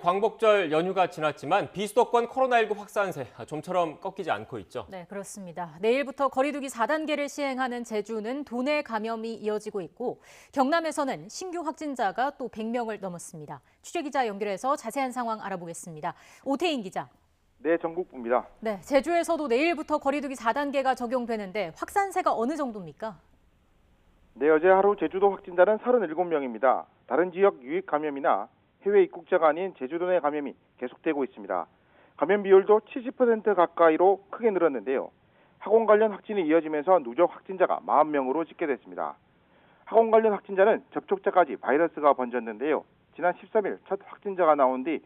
광복절 연휴가 지났지만 비수도권 코로나19 확산세 좀처럼 꺾이지 않고 있죠. 네, 그렇습니다. 내일부터 거리두기 4단계를 시행하는 제주는 도내 감염이 이어지고 있고 경남에서는 신규 확진자가 또 100명을 넘었습니다. 취재기자 연결해서 자세한 상황 알아보겠습니다. 오태인 기자. 네, 전국부입니다. 네, 제주에서도 내일부터 거리두기 4단계가 적용되는데 확산세가 어느 정도입니까? 네, 어제 하루 제주도 확진자는 37명입니다. 다른 지역 유입 감염이나 해외 입국자가 아닌 제주도 내 감염이 계속되고 있습니다. 감염 비율도 70% 가까이로 크게 늘었는데요. 학원 관련 확진이 이어지면서 누적 확진자가 40명으로 집계됐습니다. 학원 관련 확진자는 접촉자까지 바이러스가 번졌는데요. 지난 13일 첫 확진자가 나온 뒤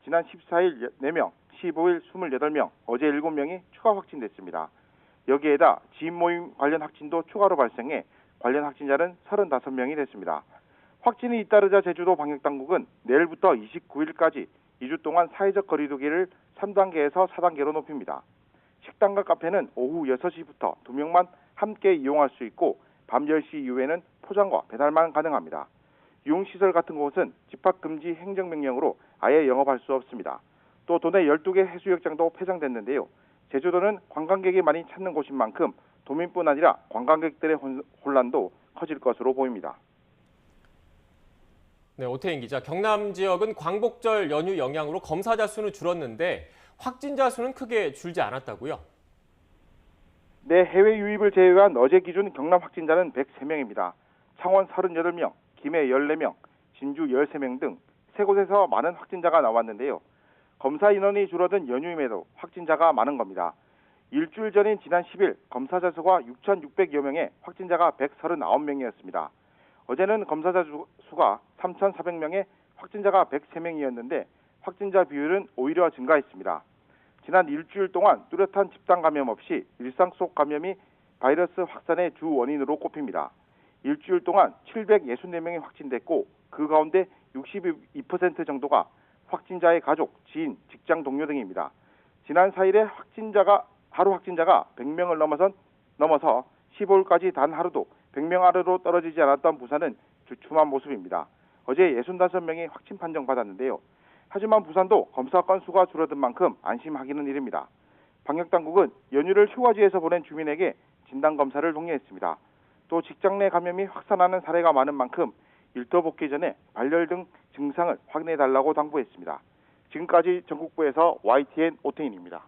지난 14일 4명, 15일 28명, 어제 7명이 추가 확진됐습니다. 여기에다 지인 모임 관련 확진도 추가로 발생해 관련 확진자는 35명이 됐습니다. 확진이 잇따르자 제주도 방역당국은 내일부터 29일까지 2주 동안 사회적 거리두기를 3단계에서 4단계로 높입니다. 식당과 카페는 오후 6시부터 2명만 함께 이용할 수 있고 밤 10시 이후에는 포장과 배달만 가능합니다. 유흥시설 같은 곳은 집합금지 행정명령으로 아예 영업할 수 없습니다. 또 도내 12개 해수욕장도 폐장됐는데요. 제주도는 관광객이 많이 찾는 곳인 만큼 도민뿐 아니라 관광객들의 혼란도 커질 것으로 보입니다. 네, 오태인 기자. 경남 지역은 광복절 연휴 영향으로 검사자 수는 줄었는데 확진자 수는 크게 줄지 않았다고요? 네, 해외 유입을 제외한 어제 기준 경남 확진자는 103명입니다. 창원 38명, 김해 14명, 진주 13명 등 세 곳에서 많은 확진자가 나왔는데요. 검사 인원이 줄어든 연휴임에도 확진자가 많은 겁니다. 일주일 전인 지난 10일 검사자 수가 6,600여 명에 확진자가 139명이었습니다. 어제는 검사자 수가 3,400명에 확진자가 103명이었는데 확진자 비율은 오히려 증가했습니다. 지난 일주일 동안 뚜렷한 집단 감염 없이 일상 속 감염이 바이러스 확산의 주 원인으로 꼽힙니다. 일주일 동안 764명이 확진됐고 그 가운데 62% 정도가 확진자의 가족, 지인, 직장 동료 등입니다. 지난 4일에 하루 확진자가 100명을 넘어서 15일까지 단 하루도 100명 아래로 떨어지지 않았던 부산은 주춤한 모습입니다. 어제 65명이 확진 판정받았는데요. 하지만 부산도 검사 건수가 줄어든 만큼 안심하기는 일입니다. 방역당국은 연휴를 휴가지에서 보낸 주민에게 진단검사를 독려했습니다. 또 직장 내 감염이 확산하는 사례가 많은 만큼 일터 복귀 전에 발열 등 증상을 확인해달라고 당부했습니다. 지금까지 전국부에서 YTN 오태인입니다.